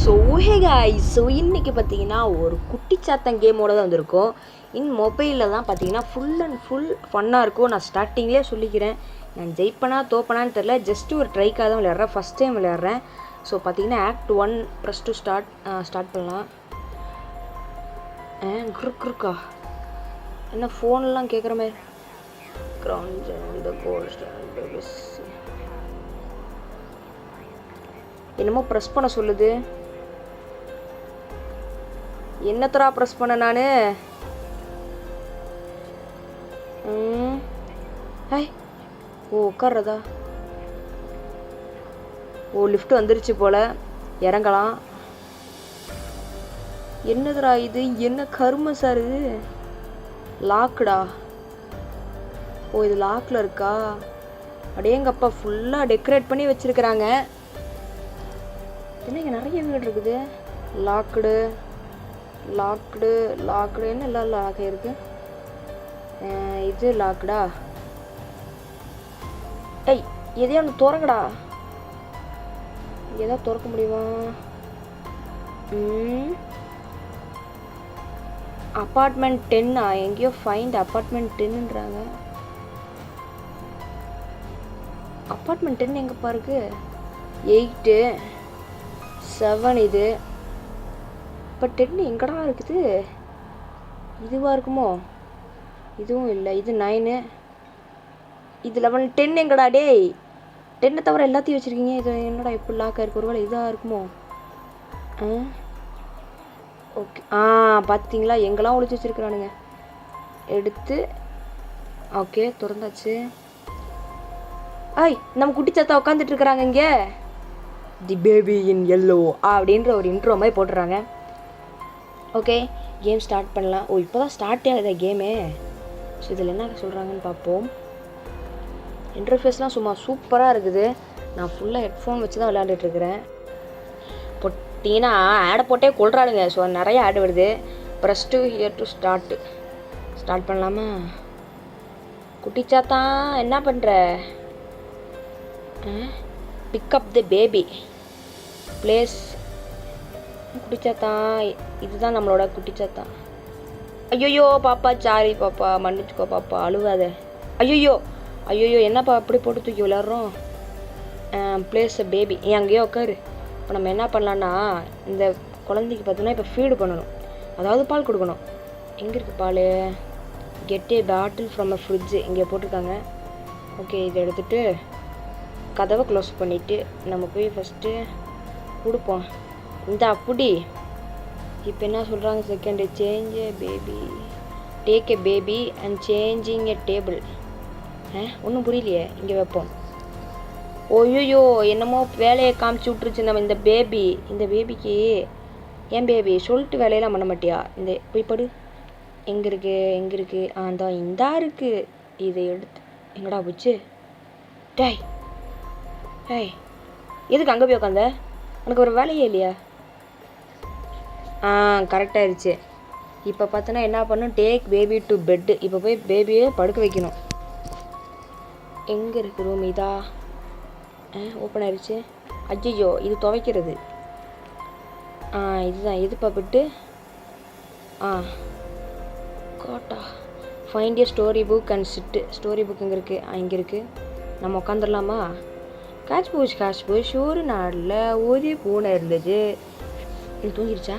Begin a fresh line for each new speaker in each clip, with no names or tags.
So hey guys, so இன்றைக்கி பார்த்தீங்கன்னா ஒரு குட்டிச்சாத்தன் கேமோட தான் வந்திருக்கோம். மொபைலில் தான் பார்த்தீங்கன்னா ஃபுல் அண்ட் ஃபுல் ஃபன்னாக இருக்கும். நான் ஸ்டார்டிங்லேயே சொல்லிக்கிறேன், நான் ஜெயிப்பனா தோப்பனான்னு தெரில, ஜஸ்ட்டு ஒரு ட்ரைக்காக தான் விளையாடுறேன், ஃபஸ்ட் டைம் விளையாடுறேன். ஸோ பார்த்தீங்கன்னா ஆக்ட் 1 ப்ரெஸ் டு ஸ்டார்ட் பண்ணலாம். குறுக்கா என்ன ஃபோன்லாம் கேட்குற மாதிரி என்னமோ ப்ரெஸ் பண்ண சொல்லுது. என்னத்தரா ப்ரெஸ் பண்ண நான்? ஹாய், ஓ உட்கார்றதா? ஓ லிஃப்ட் வந்துருச்சு போல், இறங்கலாம். என்னதுடா இது? என்ன கருமை சார் இது? லாக்குடா. ஓ இது லாக்கில் இருக்கா? அடேங்கப்பா, ஃபுல்லாக டெக்கரேட் பண்ணி வச்சுருக்குறாங்க. என்ன இங்கே நிறைய வீடு இருக்குது. லாக்குடு லாக்குடு லாக்குடு என்ன எல்லாம் லாக் ஆகிருக்கு. இது லாக்குடா. ஏய் எதையா ஒன்று திறங்கடா. எதாவது திறக்க முடியுமா? அப்பார்ட்மெண்ட் 10 எங்கேயோ ஃபைண்ட் அப்பார்ட்மெண்ட் 10ன்றாங்க. அப்பார்ட்மெண்ட் 10 எங்கேப்பா இருக்கு? 8 7 இது. இப்போ 10 எங்கடா இருக்குது? இதுவாக இருக்குமோ? இதுவும் இல்லை. இது 9, இது 11. 10 எங்கடா? டேய் 10 தவிர எல்லாத்தையும் வச்சுருக்கீங்க. இது என்னடா இப்படி லாக்காக இருக்கு? ஒருவேளை இதாக இருக்குமோ? ஓகே, பார்த்தீங்களா எங்கெல்லாம் ஒழிச்சு வச்சுருக்குறானுங்க. எடுத்து ஓகே திறந்தாச்சு. ஐய், நம்ம குட்டிச்சாத்தா உட்காந்துட்டு இருக்கிறாங்க இங்கே. தி பேபி இன் எல்லோ அப்படின்ற ஒரு இன்ட்ரோ மாதிரி போட்டுறாங்க. ஓகே, கேம் ஸ்டார்ட் பண்ணலாம். ஓ இப்போ தான் ஸ்டார்ட்டே ஆகுது கேமு. ஸோ இதில் என்ன சொல்கிறாங்கன்னு பார்ப்போம். இன்டர்ஃபேஸ்லாம் சும்மா சூப்பராக இருக்குது. நான் ஃபுல்லாக ஹெட்ஃபோன் வச்சு தான் விளையாண்டுட்டுருக்கிறேன். போட்டிங்கன்னா ஆடை போட்டே கொள்றானுங்க. ஸோ நிறைய ஆடு வருது. Press to here to start பண்ணலாமா? குட்டிச்சாத்தான் என்ன பண்ணுற? பிக்கப் த பேபி பிளேஸ். குட்டிச்சாத்தான் இதுதான் நம்மளோட குட்டிச்சாத்தான். ஐயோயோ பாப்பா, சாரி பாப்பா, மன்னிச்சுக்கோ பாப்பா, அழுவாத. ஐயோயோ ஐயோயோ, என்னப்பா அப்படி போட்டு தூக்கி விளாட்றோம்? பிளேஸ் பேபி, அங்கேயோ உட்காரு. இப்போ நம்ம என்ன பண்ணலான்னா, இந்த குழந்தைக்கு பார்த்தோன்னா இப்போ ஃபீடு பண்ணணும், அதாவது பால் கொடுக்கணும். எங்கே இருக்குது பால்? Get a bottle from a fridge இங்கே போட்டிருக்காங்க. ஓகே, இதை எடுத்துகிட்டு கதவை க்ளோஸ் பண்ணிவிட்டு நம்ம போய் ஃபஸ்ட்டு கொடுப்போம். இந்த அப்படி இப்போ என்ன சொல்கிறாங்க? Second change A baby, take a baby and changing A table. ஒன்றும் புரியலையே. இங்கே வைப்போம். ஓய்யோ, என்னமோ வேலையை காமிச்சு விட்ருச்சு. நம்ம இந்த பேபிக்கு ஏன் பேபி சொல்லிட்டு வேலையெல்லாம் பண்ண மாட்டியா? இந்த போய் படு. எங்கே இருக்குது? தான் இந்தா இருக்குது. இதை எடுத்து எங்கடா போச்சு? டேய் எதுக்கு அங்கே போய் உட்காந்த? உனக்கு ஒரு வேலையே இல்லையா? கரெக்டாகிடுச்சு. இப்போ பார்த்தோன்னா என்ன பண்ணும்? Take baby to bed. இப்போ போய் பேபியை படுக்க வைக்கணும். எங்கே இருக்குது ரூம்? இதா ஓப்பன் ஆயிடுச்சு. அஜ்ஜோ, இது துவைக்கிறது. இதுதான். எதுப்பா பெட்டு? காட்டா find a story book and sit. Story book எங்கே இருக்குது? இங்கே இருக்குது. நம்ம உட்காந்துடலாமா? காட்ச் பூஷ் ஒரு நாளில் ஒரு பூனை இருந்துச்சு. இது தூங்கிடுச்சா?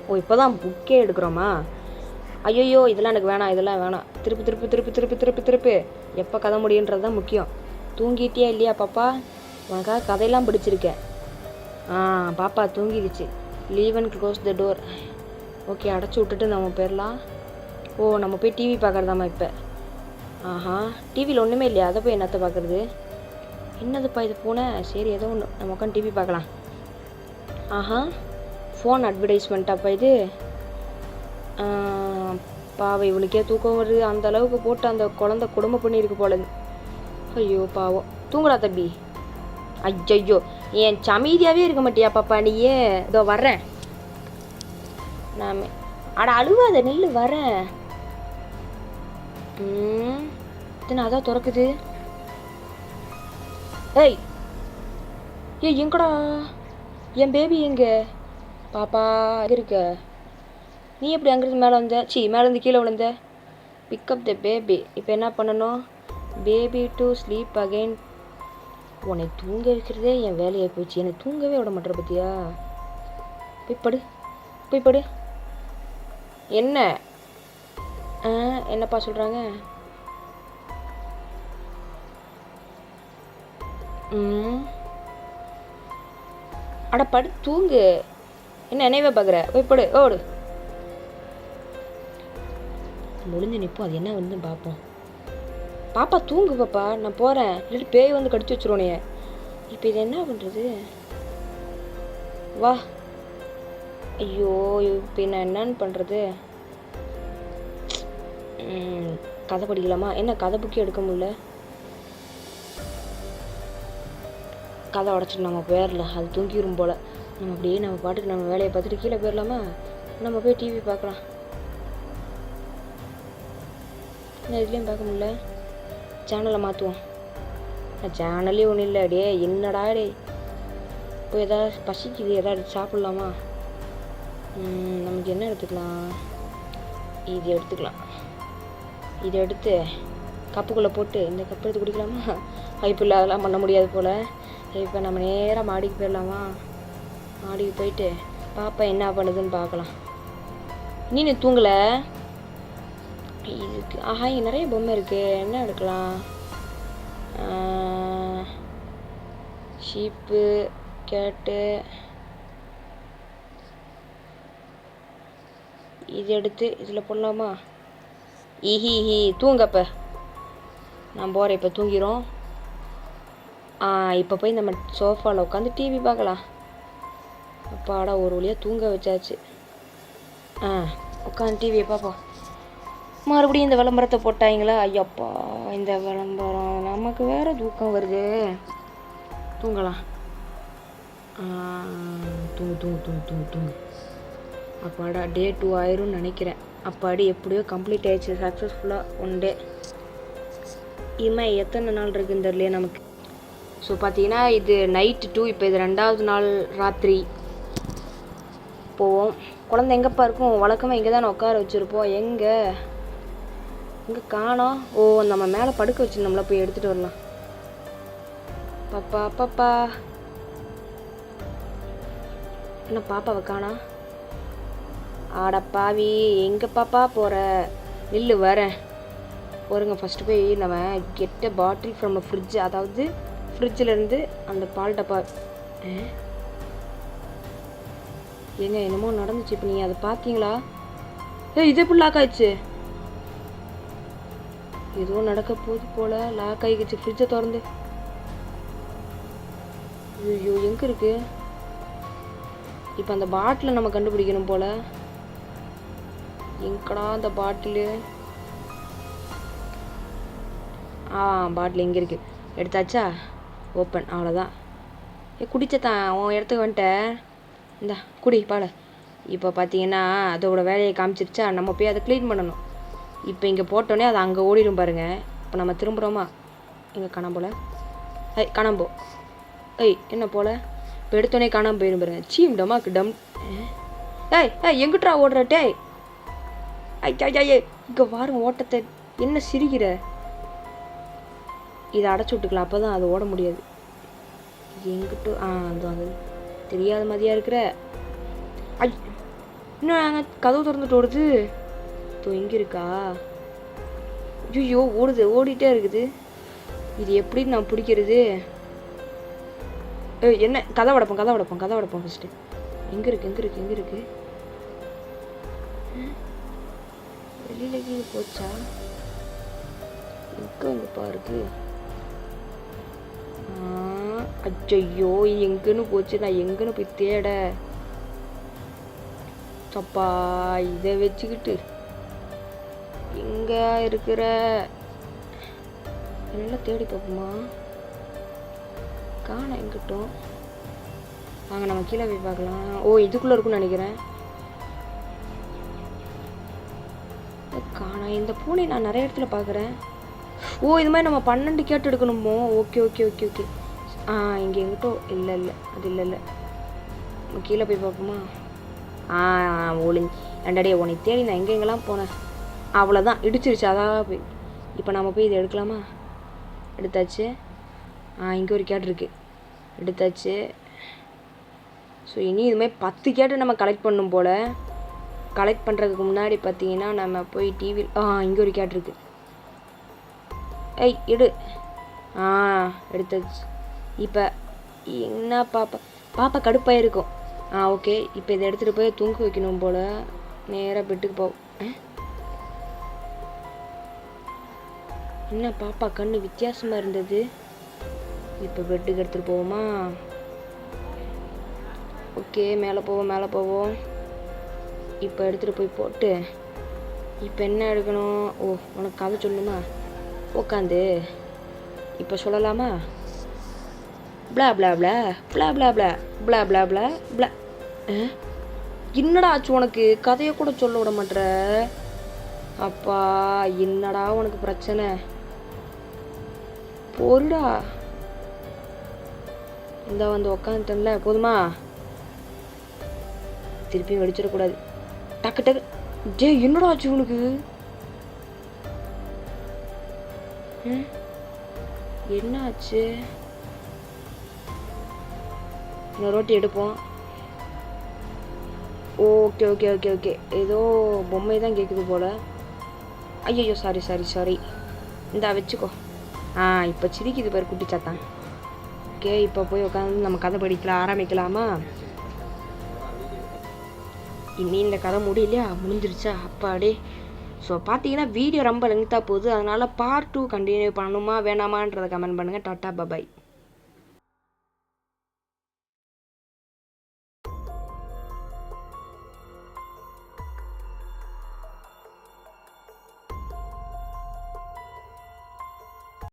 ஓ இப்போ தான் புக்கே எடுக்கிறோமா? ஐயோ, இதெல்லாம் எனக்கு வேணாம், இதெல்லாம் வேணாம். திருப்பு. எப்போ கதை முடியுன்றது தான் முக்கியம். தூங்கிட்டியா இல்லையா பாப்பா? உனக்காக கதையெல்லாம் பிடிச்சிருக்கேன். பாப்பா தூங்கிடுச்சு. Leave and close the door. Okay, அடைச்சி விட்டுட்டு நம்ம போயிடலாம். ஓ நம்ம போய் டிவி பார்க்குறதாம்மா இப்போ. டிவியில் ஒன்றுமே இல்லையா? அதை போய் என்னத்தை பார்க்குறது? என்னதுப்பா இது பூனை? சரி, ஏதோ ஒன்று, நம்ம உட்காந்து டிவி பார்க்கலாம். ஃபோன் அட்வர்டைஸ்மெண்ட்டாப்பா இது? பாவை, இவனுக்கே தூக்கம் வருது. அந்த அளவுக்கு போட்டு அந்த குழந்தை குடும்பம் பண்ணியிருக்கு போல. ஐயோ பாவம். தூங்குடா தம்பி. ஐயோ, ஏன் சமீதியாகவே இருக்க மாட்டியா பாப்பா நீயே? இதோ வர்றேன் அட அழுவாத, நெல்லு வரேன். அதான் திறக்குது. ஏய் எங்கடா என் பேபி? எங்கே? பாப்பா எங்கே இருக்க? நீ எப்படி அங்கேருந்து மேலே வந்த? மேலேருந்து கீழே விழுந்த? Pick the the. இப்போ என்ன பண்ணணும்? Baby to sleep again. உன்னை தூங்க வைக்கிறதே என் வேலையை போச்சு. என்னை தூங்கவே விட மாட்டேற பத்தியா? போய் படு. என்ன என்னப்பா சொல்கிறாங்க? அட படு தூங்கு. என்ன என்னையவே பார்க்குற? போய் படு. ஓடு. முடிஞ்சு நிற்போம். அது என்ன வந்து பார்ப்போம். பாப்பா தூங்கு பாப்பா, நான் போகிறேன். இல்லாட்டி பேய் வந்து கடிச்சு வச்சுருவோனே. இப்போ இது என்ன பண்ணுறது? வா. ஐயோ இப்போ நான் என்னன்னு பண்ணுறது? கதை படிக்கலாமா? என்ன கதை புக்கே எடுக்க முடியல. கதை உடச்சிட்டு நம்ம போயிடல. அது தூங்கிடும் போல். நம்ம அப்படியே நம்ம பாட்டுக்கு நம்ம வேலையை பார்த்துட்டு கீழே போயிடலாமா? நம்ம போய் டிவி பார்க்கலாம். என்ன இதுலேயும் பார்க்க முடியல. சேனலை மாற்றுவோம். சேனலே ஒன்றும் இல்லை. டே என்னடா டே. இப்போ எதாவது பசிக்குது, எதாவது சாப்பிட்லாமா? நமக்கு என்ன எடுத்துக்கலாம்? இது எடுத்துக்கலாம். இதை எடுத்து கப்புக்குள்ளே போட்டு இந்த கப்பு எடுத்து குடிக்கலாமா? இப்போ இல்லை, அதெல்லாம் பண்ண முடியாது போல். இப்போ நம்ம நேராக மாடிக்கு போயிடலாமா? மாடிக்கு போயிட்டு பாப்பா என்ன பண்ணுதுன்னு பார்க்கலாம். நீ தூங்கலை? இதுக்கு இங்கே நிறைய பொம்மை இருக்குது. என்ன எடுக்கலாம்? ஷீப்பு, கேட்டு. இது எடுத்து இதில் போடலாமா? ஈஹி தூங்கப்ப. நான் போகிறேன். இப்போ தூங்கிடும். இப்போ போய் நம்ம சோஃபாவில் உட்காந்து டிவி பார்க்கலாம். அப்பாடா ஒரு வழியாக தூங்க வச்சாச்சு. உட்காந்து டிவியை பார்ப்போம். மறுபடியும் இந்த விளம்பரத்தை போட்டாங்களா? ஐயப்பா இந்த விளம்பரம் நமக்கு வேறு தூக்கம் வருது. தூங்கலாம். தூங்கு. அப்பாடா டே 2 ஆயிரும்னு நினைக்கிறேன். அப்பாடி எப்படியோ கம்ப்ளீட் ஆயிடுச்சு சக்ஸஸ்ஃபுல்லாக 1 டே. இனிமேல் எத்தனை நாள் இருக்குன்னு தெரியலையே நமக்கு. ஸோ பார்த்தீங்கன்னா இது நைட்டு 2. இப்போ இது 2வது நாள் ராத்திரி. போவோம். குழந்தை எங்கேப்பா இருக்கும்? வழக்கமாக இங்கே தான் உட்கார வச்சுருப்போம். எங்கே காணோம்? நம்ம மேலே படுக்க வச்சுருந்தோம்ல, போய் எடுத்துகிட்டு வரலாம். பாப்பா என்ன பாப்பாவை காணோம்? ஆடப்பாவி எங்கே பாப்பா போகிற? நில்லு வரேன். போருங்க. ஃபஸ்ட்டு போய் நம்ம கெட்ட பாட்டில் ஃப்ரம் ஃப்ரிட்ஜ், அதாவது ஃப்ரிட்ஜிலேருந்து அந்த பால் டப்பா. ஏங்க என்னமோ நடந்துச்சு. இப்போ நீங்கள் அதை பார்த்தீங்களா? இது எப்படி லாக் ஆயிடுச்சு? ஏதோ நடக்க போகுது போல். லாக் ஆகிடுச்சு. ஃப்ரிட்ஜை திறந்து. ஐயோ எங்கே இருக்கு? இப்போ அந்த பாட்டிலை நம்ம கண்டுபிடிக்கணும் போல். எங்கடா அந்த பாட்டிலு? பாட்டில் எங்கே இருக்குது? எடுத்தாச்சா? ஓப்பன். அவ்வளோதான். குடிச்சதான் உன் இடத்துக்கு வந்துட்டேன். இந்த குடி பாலை. இப்போ பார்த்தீங்கன்னா அதோட வேலையை காமிச்சிருச்சா? நம்ம போய் அதை க்ளீன் பண்ணணும். இப்போ இங்கே போட்டோன்னே அது அங்கே ஓடிடும் பாருங்கள். இப்போ நம்ம திரும்புகிறோமா? இங்கே காணாம போல். காணாம போ. என்ன போல்? இப்போ எடுத்தோடனே காணாமல் போயிடும் பாருங்க. சீம் டமாக்கு டம். எங்கிட்டா ஓடுற? டேய் இங்கே வாருங்க ஓட்டத்தை. என்ன சிரிக்கிற? இதை அடைச்சி விட்டுக்கலாம். அப்போ தான் அது ஓட முடியாது. இது எங்கிட்ட அது தெரியாத மாதிரியா இருக்கிற. இன்னும் நாங்கள் கதவு திறந்துட்டு ஓடுது. இங்கே இருக்கா? ஐயோ ஓடிட்டே இருக்குது. இது எப்படி நான் பிடிக்கிறது? என்ன? கதை உடைப்போம் ஃபஸ்ட்டு. எங்கே இருக்கு? வெளியில போச்சா? எங்கே வந்து பாருக்கு? அச்சையோ எங்கன்னு போச்சு. நான் எங்கன்னு போய் தேட? சப்பா இதை வச்சுக்கிட்டு எங்கே இருக்கிற? நல்லா தேடி பார்ப்போமா? காண எங்கிட்டோம். வாங்க நம்ம கீழே போய் பார்க்கலாம். இதுக்குள்ளே இருக்குன்னு நினைக்கிறேன். காணா. இந்த பூனை நான் நிறைய இடத்துல பார்க்குறேன். இது மாதிரி நம்ம 12 கேட்டு எடுக்கணுமோ? ஓகே. இங்கே எங்கிட்டோ இல்லை அது இல்லை. நம்ம கீழே போய் பார்ப்போமா? ஒளிஞ்சு ஏண்டாடே உனக்கு தேடி நான் எங்கெங்கெல்லாம் போனேன். அவ்வளோதான் இடிச்சிருச்சு. அதான் போய் இப்போ நம்ம போய் இதை எடுக்கலாமா? எடுத்தாச்சு. இங்கே ஒரு கேட் இருக்குது, எடுத்தாச்சு. ஸோ இனி இதுமாதிரி 10 கேட்டு நம்ம கலெக்ட் பண்ணும் போல். கலெக்ட் பண்ணுறதுக்கு முன்னாடி பார்த்தீங்கன்னா நம்ம போய் டிவியில் இங்கே ஒரு கேட் இருக்குது. எடு. எடுத்தாச்சு. இப்போ என்ன பாப்பா கடுப்பாக இருக்கும். ஓகே, இப்போ இதை எடுத்துகிட்டு போய் தூங்க வைக்கணும் போல். நேராக பெட்டுக்கு போ. என்ன பாப்பா கண்ணு வித்தியாசமாக இருந்தது. இப்போ பெட்டுக்கு எடுத்துகிட்டு போவோமா? ஓகே, மேலே போவோம். இப்போ எடுத்துகிட்டு போய் போட்டு இப்போ என்ன எடுக்கணும்? உனக்கு கதை சொல்லணுமா? உட்காந்து இப்போ சொல்லலாமா? பிளா பிளா பிளா பிளா பிளா பிளா பிளா பிளா பிளா பிளா. என்னடா ஆச்சு உனக்கு? கதையை கூட சொல்ல விட மாட்டேற. அப்பா என்னடா உனக்கு பிரச்சனை? பொருடா. இந்த வந்து உக்காந்துட்டேன்ல, போதுமா? திருப்பியும் வெடிச்சிடக்கூடாது. டக்கு டக்கு. என்னடா ஆச்சு உனக்கு? என்ன ஆச்சு? இன்னொரு ரோட்டி எடுப்போம். ஓகே. ஏதோ பொம்மை தான் கேட்குது போல். ஐயோ சாரி. இந்தா வச்சுக்கோ. இப்போ சிரிக்குது பாரு குட்டி சாத்தான். ஓகே, இப்போ போய் உட்காந்து நம்ம கதை படிக்கலாம், ஆரம்பிக்கலாமா? இனி இந்த கதை முடியலையா? முடிஞ்சிருச்சா? அப்பாடே. ஸோ பார்த்தீங்கன்னா வீடியோ ரொம்ப லெங்க்த்தாக போகுது. அதனால் பார்ட் 2 கண்டினியூ பண்ணணுமா வேணாமான்றதை கமெண்ட் பண்ணுங்கள். Tata bye bye.